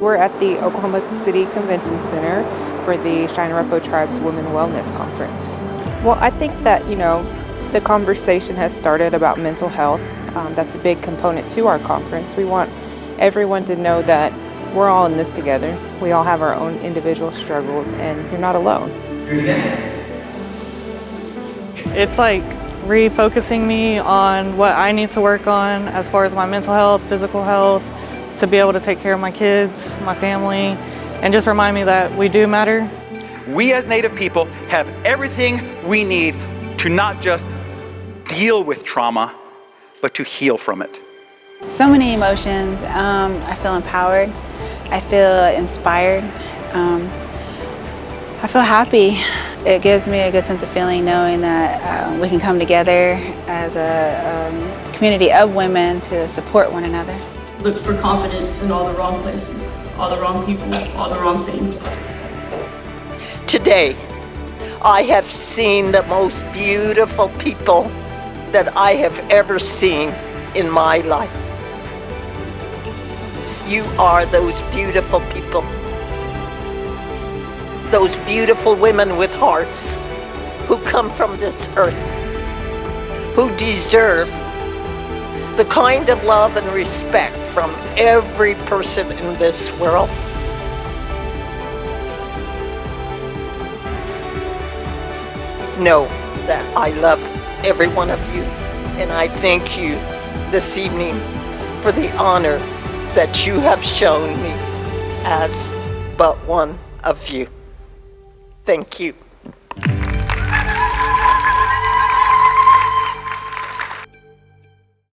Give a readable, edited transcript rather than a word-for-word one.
We're at the Oklahoma City Convention Center for the Cheyenne and Arapaho Tribe's Women Wellness Conference. Well, I think that, the conversation has started about mental health. That's a big component to our conference. We want everyone to know that we're all in this together. We all have our own individual struggles, and you're not alone. You're together. It's like refocusing me on what I need to work on as far as my mental health, physical health, to be able to take care of my kids, my family, and just remind me that we do matter. We as Native people have everything we need to not just deal with trauma, but to heal from it. So many emotions. I feel empowered. I feel inspired. I feel happy. It gives me a good sense of feeling knowing that we can come together as a community of women to support one another. Look for confidence in all the wrong places, all the wrong people, all the wrong things. Today, I have seen the most beautiful people that I have ever seen in my life. You are those beautiful people. Those beautiful women with hearts who come from this earth, who deserve the kind of love and respect from every person in this world. Know that I love every one of you, and I thank you this evening for the honor that you have shown me as but one of you. Thank you.